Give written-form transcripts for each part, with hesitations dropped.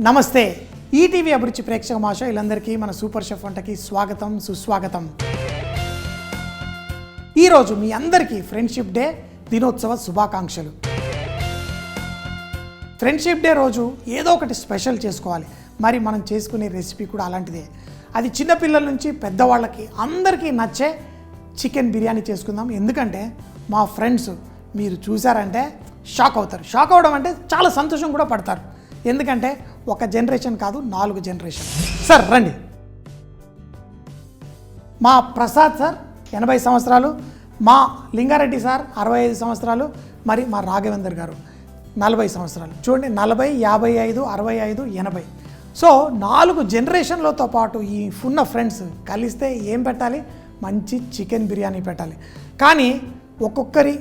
నమస్తే ఈటీవీ అభిరుచి ప్రేక్షక మహాశయులందరికీ మన సూపర్ షెఫ్ వంటకి స్వాగతం సుస్వాగతం. ఈరోజు మీ అందరికీ ఫ్రెండ్షిప్ డే దినోత్సవ శుభాకాంక్షలు. ఫ్రెండ్షిప్ డే రోజు ఏదో ఒకటి స్పెషల్ చేసుకోవాలి. మరి మనం చేసుకునే రెసిపీ కూడా అలాంటిదే. అది చిన్నపిల్లల నుంచి పెద్దవాళ్ళకి అందరికీ నచ్చే చికెన్ బిర్యానీ చేసుకుందాం. ఎందుకంటే మా ఫ్రెండ్స్ మీరు చూసారంటే షాక్ అవుతారు. షాక్ అవడం అంటే చాలా సంతోషం కూడా పడతారు. ఎందుకంటే ఒక జనరేషన్ కాదు 4 జనరేషన్. సార్ రండి. మా ప్రసాద్ సార్ 80 సంవత్సరాలు, మా లింగారెడ్డి సార్ 65 సంవత్సరాలు, మరి మా రాఘవేందర్ గారు 40 సంవత్సరాలు. చూడండి 40, 55, 65, 80. సో 4 జనరేషన్లతో పాటు ఈ ఉన్న ఫ్రెండ్స్ కలిస్తే ఏం పెట్టాలి? మంచి చికెన్ బిర్యానీ పెట్టాలి. కానీ ఒక్కొక్కరి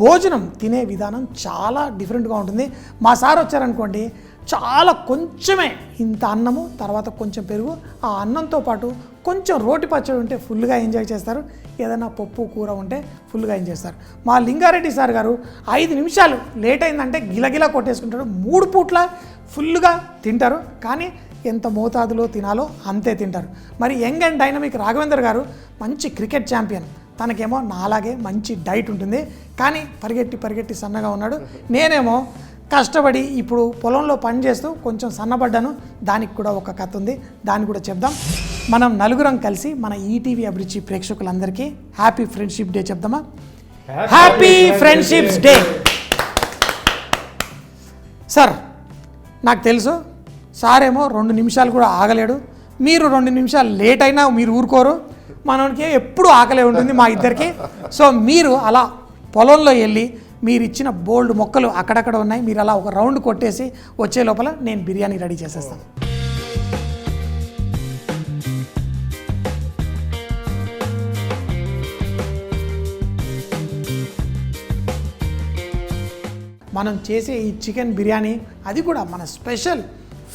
భోజనం తినే విధానం చాలా డిఫరెంట్గా ఉంటుంది. మా సార్ వచ్చారనుకోండి, చాలా కొంచెమే ఇంత అన్నము, తర్వాత కొంచెం పెరుగు, ఆ అన్నంతో పాటు కొంచెం రోటి పచ్చడి ఉంటే ఫుల్గా ఎంజాయ్ చేస్తారు. ఏదైనా పప్పు కూర ఉంటే ఫుల్గా ఎంజాయ్ చేస్తారు. మా లింగారెడ్డి సార్ గారు 5 నిమిషాలు లేట్ అయిందంటే గిలగిలా కొట్టేసుకుంటారు. 3 పూట్ల ఫుల్గా తింటారు. కానీ ఎంత మోతాదులో తినాలో అంతే తింటారు. మరి యంగ్ అండ్ డైనమిక్ రాఘవేందర్ గారు మంచి క్రికెట్ ఛాంపియన్. తనకేమో నాలాగే మంచి డైట్ ఉంటుంది, కానీ పరిగెట్టి సన్నగా ఉన్నాడు. నేనేమో కష్టపడి ఇప్పుడు పొలంలో పని చేస్తూ కొంచెం సన్నబడ్డాను. దానికి కూడా ఒక కథ ఉంది, దాన్ని కూడా చెప్దాం. మనం నలుగురం కలిసి మన ఈటీవీ అభిరుచి ప్రేక్షకులందరికీ హ్యాపీ ఫ్రెండ్షిప్ డే చెప్దామా? Happy friendships day. సార్ నాకు తెలుసు సార్ ఏమో 2 నిమిషాలు కూడా ఆగలేడు. మీరు 2 నిమిషాలు లేట్ అయినా మీరు ఊరుకోరు. మనకి ఎప్పుడు ఆకలే ఉంటుంది మా ఇద్దరికి. సో మీరు అలా పొలంలో వెళ్ళి మీరు ఇచ్చిన బోల్డ్ మొక్కలు అక్కడక్కడ ఉన్నాయి, మీరు అలా ఒక రౌండ్ కొట్టేసి వచ్చే లోపల నేను బిర్యానీ రెడీ చేసేస్తాను. మనం చేసే ఈ చికెన్ బిర్యానీ, అది కూడా మన స్పెషల్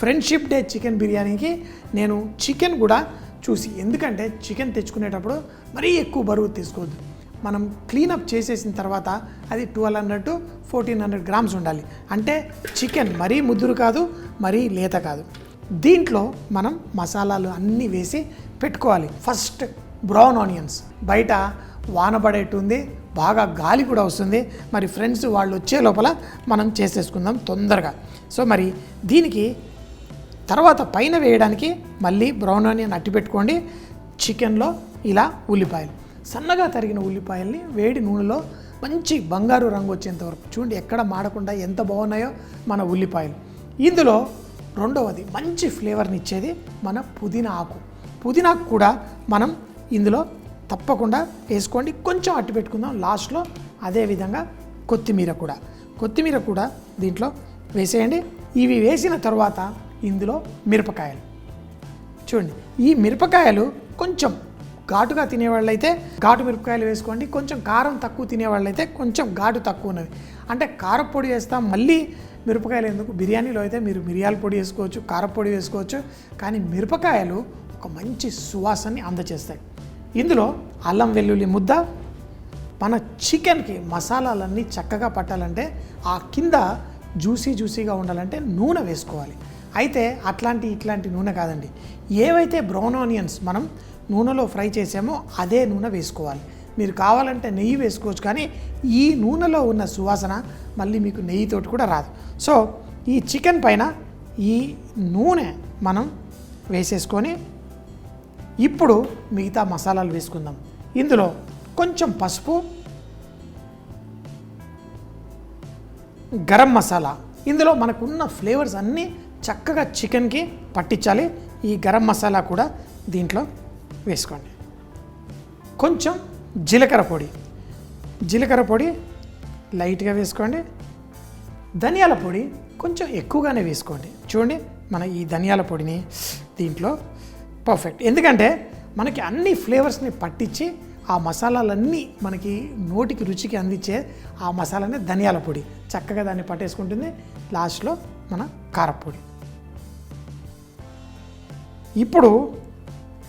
ఫ్రెండ్షిప్ డే చికెన్ బిర్యానీకి నేను చికెన్ కూడా చూసి, ఎందుకంటే చికెన్ తెచ్చుకునేటప్పుడు మరీ ఎక్కువ బరువు తీసుకోవద్దు. మనం క్లీనప్ చేసేసిన తర్వాత అది 1200 to 1400 గ్రామ్స్ ఉండాలి. అంటే చికెన్ మరీ ముద్దురు కాదు, మరీ లేత కాదు. దీంట్లో మనం మసాలాలు అన్నీ వేసి పెట్టుకోవాలి. First brown onions. బయట వాన పడేటుంది, బాగా గాలి కూడా వస్తుంది. మరి ఫ్రెండ్స్ వాళ్ళు వచ్చే లోపల మనం చేసేసుకుందాం తొందరగా. సో మరి దీనికి తర్వాత పైన వేయడానికి మళ్ళీ బ్రౌన్ ఆనియన్ అట్టి పెట్టుకోండి. చికెన్లో ఇలా ఉల్లిపాయలు, సన్నగా తరిగిన ఉల్లిపాయల్ని వేడి నూనెలో మంచి బంగారు రంగు వచ్చేంత వరకు చూడండి, ఎక్కడ మాడకుండా ఎంత బాగున్నాయో మన ఉల్లిపాయలు. ఇందులో రెండవది మంచి ఫ్లేవర్ని ఇచ్చేది మన పుదీనా ఆకు. పుదీనాకు కూడా మనం ఇందులో తప్పకుండా వేసుకోండి. కొంచెం అట్టి పెట్టుకుందాం లాస్ట్లో. అదేవిధంగా కొత్తిమీర కూడా దీంట్లో వేసేయండి. ఇవి వేసిన తర్వాత ఇందులో మిరపకాయలు చూడండి. ఈ మిరపకాయలు కొంచెం ఘాటుగా తినేవాళ్ళైతే ఘాటు మిరపకాయలు వేసుకోండి. కొంచెం కారం తక్కువ తినేవాళ్ళైతే కొంచెం ఘాటు తక్కువ ఉన్నది. అంటే కారపొడి వేస్తాం, మళ్ళీ మిరపకాయలు ఎందుకు? బిర్యానీలో అయితే మీరు మిరియాల పొడి వేసుకోవచ్చు, కారపొడి వేసుకోవచ్చు. కానీ మిరపకాయలు ఒక మంచి సువాసనని అందచేస్తాయి. ఇందులో అల్లం వెల్లుల్లి ముద్ద. మన చికెన్కి మసాలాలన్నీ చక్కగా పట్టాలంటే ఆ కింద జ్యూసీగా ఉండాలంటే నూనె వేసుకోవాలి. అయితే ఇట్లాంటి నూనె కాదండి. ఏవైతే బ్రౌన్ ఆనియన్స్ మనం నూనెలో ఫ్రై చేసామో అదే నూనె వేసుకోవాలి. మీరు కావాలంటే నెయ్యి వేసుకోవచ్చు, కానీ ఈ నూనెలో ఉన్న సువాసన మళ్ళీ మీకు నెయ్యితోటి కూడా రాదు. సో ఈ చికెన్ పైన ఈ నూనె మనం వేసేసుకొని ఇప్పుడు మిగతా మసాలాలు వేసుకుందాం. ఇందులో కొంచెం పసుపు, గరం మసాలా. ఇందులో మనకున్న ఫ్లేవర్స్ అన్నీ చక్కగా చికెన్కి పట్టించాలి. ఈ గరం మసాలా కూడా దీంట్లో వేసుకోండి. కొంచెం జీలకర్ర పొడి లైట్గా వేసుకోండి. ధనియాల పొడి కొంచెం ఎక్కువగానే వేసుకోండి. చూడండి మన ఈ ధనియాల పొడిని దీంట్లో పర్ఫెక్ట్. ఎందుకంటే మనకి అన్ని ఫ్లేవర్స్ని పట్టించి ఆ మసాలాలన్నీ మనకి నోటికి రుచికి అందించే ఆ మసాలానే ధనియాల పొడి. చక్కగా దాన్ని పట్టేసుకుంటుంది. లాస్ట్లో మన కారపొడి. ఇప్పుడు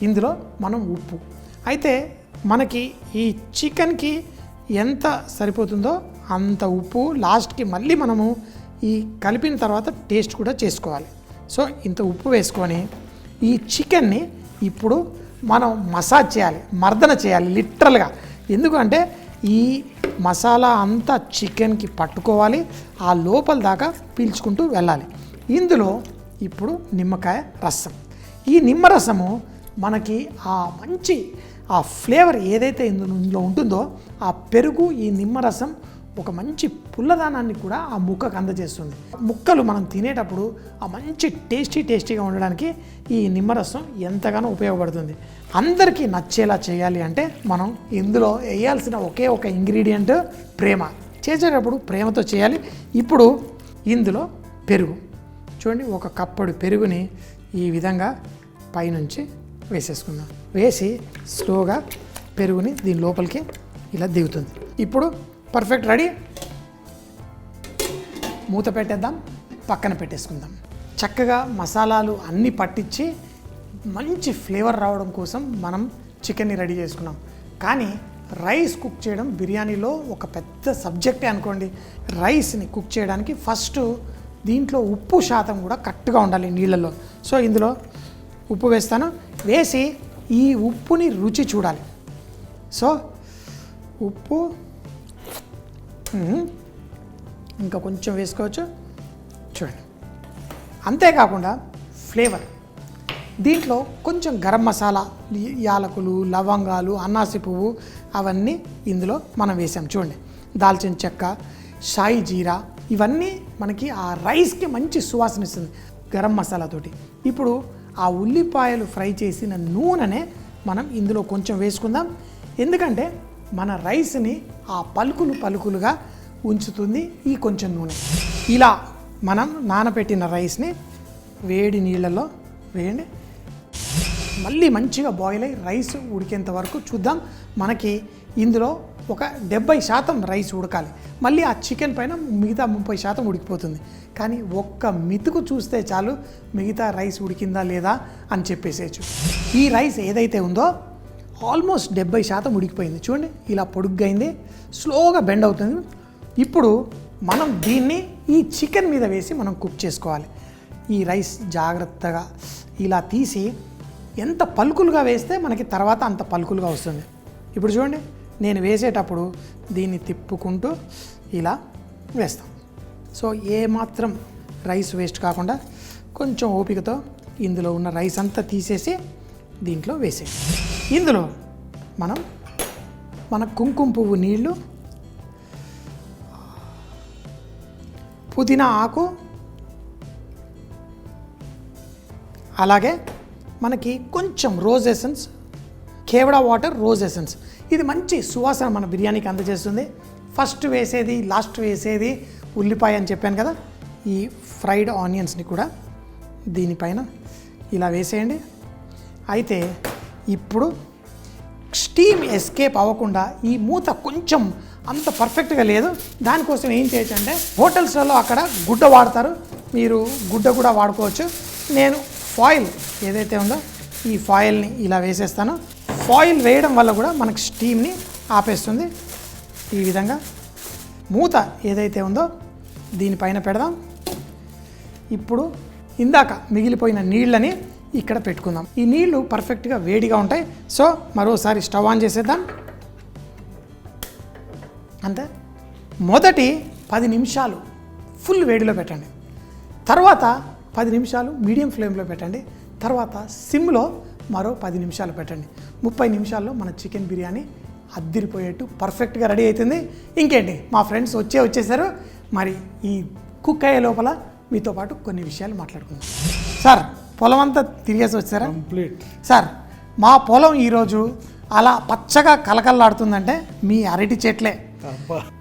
ఇందులో మనం ఉప్పు. అయితే మనకి ఈ చికెన్కి ఎంత సరిపోతుందో అంత ఉప్పు లాస్ట్కి మళ్ళీ మనము ఈ కలిపిన తర్వాత టేస్ట్ కూడా చేసుకోవాలి. సో ఇంత ఉప్పు వేసుకొని ఈ చికెన్ని ఇప్పుడు మనం మసాజ్ చేయాలి, మర్దన చేయాలి లిటరల్గా. ఎందుకంటే ఈ మసాలా అంతా చికెన్కి పట్టుకోవాలి, ఆ లోపల దాకా పీల్చుకుంటూ వెళ్ళాలి. ఇందులో ఇప్పుడు నిమ్మకాయ రసం. ఈ నిమ్మరసము మనకి ఆ మంచి ఆ ఫ్లేవర్ ఏదైతే ఇందులో ఉంటుందో ఆ పెరుగు, ఈ నిమ్మరసం ఒక మంచి పుల్లదానాన్ని కూడా ఆ ముక్కకు అందజేస్తుంది. ముక్కలు మనం తినేటప్పుడు ఆ మంచి టేస్టీగా ఉండడానికి ఈ నిమ్మరసం ఎంతగానో ఉపయోగపడుతుంది. అందరికీ నచ్చేలా చేయాలి అంటే మనం ఇందులో వేయాల్సిన ఒకే ఒక ఇంగ్రీడియంట్ ప్రేమ. చేసేటప్పుడు ప్రేమతో చేయాలి. ఇప్పుడు ఇందులో పెరుగు చూడండి, ఒక కప్పడు పెరుగుని ఈ విధంగా పైనుంచి వేసేసుకుందాం. వేసి స్లోగా పెరుగుని దీని లోపలికి ఇలా దిగుతుంది. ఇప్పుడు పర్ఫెక్ట్ రెడీ. మూత పెట్టేద్దాం, పక్కన పెట్టేసుకుందాం. చక్కగా మసాలాలు అన్నీ పట్టించి మంచి ఫ్లేవర్ రావడం కోసం మనం చికెన్ని రెడీ చేసుకున్నాం. కానీ రైస్ కుక్ చేయడం బిర్యానీలో ఒక పెద్ద సబ్జెక్టే అనుకోండి. రైస్ని కుక్ చేయడానికి ఫస్ట్ దీంట్లో ఉప్పు శాతం కూడా కరెక్ట్గా ఉండాలి నీళ్ళల్లో. సో ఇందులో ఉప్పు వేస్తాను. వేసి ఈ ఉప్పుని రుచి చూడాలి. సో ఉప్పు ఇంకా కొంచెం వేసుకోవచ్చు చూడండి. అంతేకాకుండా ఫ్లేవర్ దీంట్లో కొంచెం గరం మసాలా, యాలకులు, లవంగాలు, అన్నాసి పువ్వు అవన్నీ ఇందులో మనం వేసాం చూడండి. దాల్చిన చెక్క, షాయి జీరా ఇవన్నీ మనకి ఆ రైస్కి మంచి సువాసన ఇస్తుంది గరం మసాలాతోటి. ఇప్పుడు ఆ ఉల్లిపాయలు ఫ్రై చేసిన నూనెనే మనం ఇందులో కొంచెం వేసుకుందాం. ఎందుకంటే మన రైస్ని ఆ పలుకులుగా ఉంచుతుంది ఈ కొంచెం నూనె. ఇలా మనం నానబెట్టిన రైస్ని వేడి నీళ్ళలో వేయండి. మళ్ళీ మంచిగా బాయిల్ అయ్యి రైస్ ఉడికేంత వరకు చూద్దాం. మనకి ఇందులో ఒక 70% రైస్ ఉడకాలి. మళ్ళీ ఆ చికెన్ పైన మిగతా 30% ఉడికిపోతుంది. కానీ ఒక్క మితుకు చూస్తే చాలు మిగతా రైస్ ఉడికిందా లేదా అని చెప్పేసేయచ్చు. ఈ రైస్ ఏదైతే ఉందో ఆల్మోస్ట్ 70% ఉడికిపోయింది. చూడండి ఇలా పొడుగ్గా అయింది, స్లోగా బెండ్ అవుతుంది. ఇప్పుడు మనం దీన్ని ఈ చికెన్ మీద వేసి మనం కుక్ చేసుకోవాలి. ఈ రైస్ జాగ్రత్తగా ఇలా తీసి ఎంత పలుకులుగా వేస్తే మనకి తర్వాత అంత పలుకులుగా వస్తుంది. ఇప్పుడు చూడండి, నేను వేసేటప్పుడు దీన్ని తిప్పుకుంటూ ఇలా వేస్తాం. సో ఏమాత్రం రైస్ వేస్ట్ కాకుండా కొంచెం ఓపికతో ఇందులో ఉన్న రైస్ అంతా తీసేసి దీంట్లో వేసేది. ఇందులో మనం మన కుంకుమ పువ్వు నీళ్ళు, పుదీనా ఆకు, అలాగే మనకి కొంచెం rose essence, kewda water, rose essence. ఇది మంచి సువాసన మన బిర్యానీకి అందజేస్తుంది. ఫస్ట్ వేసేది, లాస్ట్ వేసేది ఉల్లిపాయ అని చెప్పాను కదా. ఈ ఫ్రైడ్ ఆనియన్స్ని కూడా దీనిపైన ఇలా వేసేయండి. అయితే ఇప్పుడు స్టీమ్ ఎస్కేప్ అవ్వకుండా ఈ మూత కొంచెం అంత పర్ఫెక్ట్గా లేదు. దానికోసం ఏం చేయొచ్చు అంటే హోటల్స్లలో అక్కడ గుడ్డ వాడతారు, మీరు గుడ్డ కూడా వాడుకోవచ్చు. నేను ఫాయిల్ ఏదైతే ఉందో ఈ ఫాయిల్ని ఇలా వేసేస్తాను. ఫాయిల్ వేయడం వల్ల కూడా మనకు స్టీమ్ని ఆపేస్తుంది. ఈ విధంగా మూత ఏదైతే ఉందో దీనిపైన పెడదాం. ఇప్పుడు ఇందాక మిగిలిపోయిన నీళ్ళని ఇక్కడ పెట్టుకుందాం. ఈ నీళ్లు పర్ఫెక్ట్గా వేడిగా ఉంటాయి. సో మరోసారి స్టవ్ ఆన్ చేసేద్దాం. అంతే. మొదటి 10 నిమిషాలు ఫుల్ వేడిలో పెట్టండి, తర్వాత 10 నిమిషాలు మీడియం ఫ్లేమ్లో పెట్టండి, తర్వాత సిమ్లో మరో 10 నిమిషాలు పెట్టండి. 30 నిమిషాల్లో మన చికెన్ బిర్యానీ అద్దిరిపోయేట్టు పర్ఫెక్ట్గా రెడీ అవుతుంది. ఇంకేంటి, మా ఫ్రెండ్స్ వచ్చేసారు. మరి ఈ కుక్ అయ్యే లోపల మీతో పాటు కొన్ని విషయాలు మాట్లాడుకుందాం. సార్, పొలం అంతా తిరిగేసి వచ్చారా? కంప్లీట్. సార్, మా పొలం ఈరోజు అలా పచ్చగా కలకల్లాడుతుందంటే మీ అరటి చెట్లే.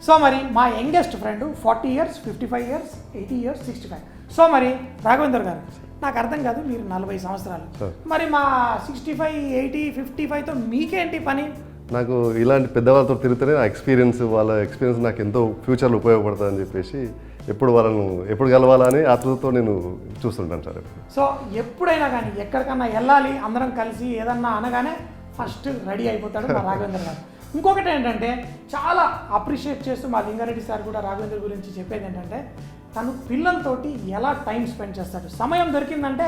సో మరి మా youngest friend 40 years, 55 years, 80 years, 65. So మరి రాఘవేందర్ గారు, నాకు అర్థం కాదు, మీరు 40 సంవత్సరాలు, మరి మా 65, 80, 55తో మీకేంటి పని? నాకు ఇలాంటి పెద్దవాళ్ళతో తిరుగుతూనే నా ఎక్స్పీరియన్స్, వాళ్ళ ఎక్స్పీరియన్స్ నాకు ఎంతో ఫ్యూచర్లో ఉపయోగపడుతుందని చెప్పేసి ఎప్పుడు కలవాలని ఆతృతతో నేను చూస్తుంటాను సార్. సో ఎప్పుడైనా కానీ ఎక్కడికన్నా వెళ్ళాలి అందరం కలిసి ఏదన్నా అనగానే ఫస్ట్ రెడీ అయిపోతాడు మా రాఘవేందర్ గారు. ఇంకొకటి ఏంటంటే చాలా అప్రిషియేట్ చేస్తూ మా లింగారెడ్డి సార్ కూడా రాఘవేందర్ గురించి చెప్పేది ఏంటంటే తను పిల్లలతోటి ఎలా టైం స్పెండ్ చేస్తాడు. సమయం దొరికిందంటే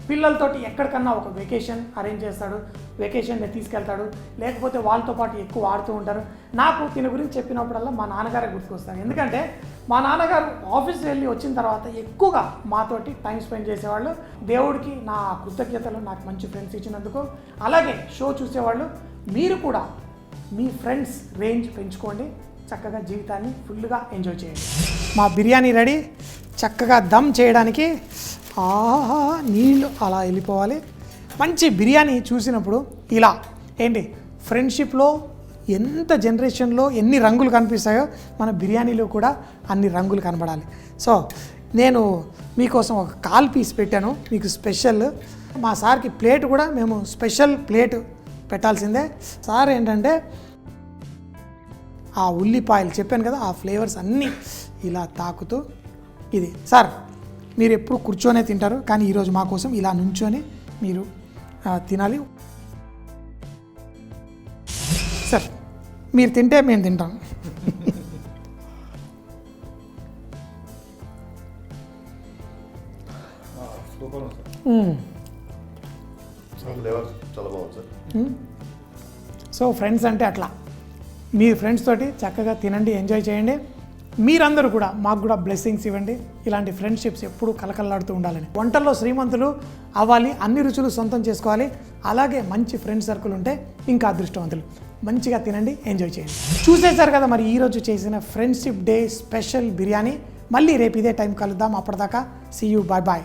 పిల్లలతోటి ఎక్కడికన్నా ఒక వెకేషన్ అరేంజ్ చేస్తాడు, వెకేషన్ని తీసుకెళ్తాడు, లేకపోతే వాళ్ళతో పాటు ఎక్కువ ఆడుతూ ఉంటారు. నాకు దీని గురించి చెప్పినప్పుడల్లా మా నాన్నగారే గుర్తుకొస్తారు. ఎందుకంటే మా నాన్నగారు ఆఫీస్ వెళ్ళి వచ్చిన తర్వాత ఎక్కువగా మాతోటి టైం స్పెండ్ చేసేవాళ్ళు. దేవుడికి నా కృతజ్ఞతలు, నాకు మంచి ఫ్రెండ్స్ ఇచ్చినందుకు. అలాగే షో చూసేవాళ్ళు మీరు కూడా మీ ఫ్రెండ్స్ రేంజ్ పెంచుకోండి, చక్కగా జీవితాన్ని ఫుల్గా ఎంజాయ్ చేయండి. మా బిర్యానీ రెడీ. చక్కగా దమ్ చేయడానికి ఆహా నీళ్ళు అలా వెళ్ళిపోవాలి. మంచి బిర్యానీ చూసినప్పుడు ఇలా ఏంటి ఫ్రెండ్షిప్లో ఎంత జనరేషన్లో ఎన్ని రంగులు కనిపిస్తాయో మన బిర్యానీలో కూడా అన్ని రంగులు కనబడాలి. సో నేను మీకోసం ఒక కాల్ పీస్ పెట్టాను మీకు స్పెషల్. మా సార్కి ప్లేట్ కూడా మేము స్పెషల్ ప్లేట్ పెట్టాల్సిందే. సార్ ఏంటంటే ఆ ఉల్లిపాయలు చెప్పాను కదా, ఆ ఫ్లేవర్స్ అన్నీ ఇలా తాకుతూ ఇది. సార్ మీరు ఎప్పుడు కూర్చొనే తింటారు, కానీ ఈరోజు మా కోసం ఇలా నుంచొని మీరు తినాలి. సార్ మీరు తింటే మేము తింటాం. చాలా బాగుంది సార్. సో ఫ్రెండ్స్ అంటే అట్లా మీ ఫ్రెండ్స్ తోటి చక్కగా తినండి, ఎంజాయ్ చేయండి. మీరందరూ కూడా మాకు కూడా బ్లెస్సింగ్స్ ఇవ్వండి. ఇలాంటి ఫ్రెండ్షిప్స్ ఎప్పుడూ కలకల్లాడుతూ ఉండాలని. వంటల్లో శ్రీమంతులు అవ్వాలి, అన్ని రుచులు సొంతం చేసుకోవాలి. అలాగే మంచి ఫ్రెండ్ సర్కిల్ ఉంటే ఇంకా అదృష్టవంతులు. మంచిగా తినండి, ఎంజాయ్ చేయండి. చూసేశారు కదా మరి ఈరోజు చేసిన ఫ్రెండ్షిప్ డే స్పెషల్ బిర్యానీ. మళ్ళీ రేపు ఇదే టైం కలుద్దాం. అప్పటిదాకా సీ యూ, బాయ్ బాయ్.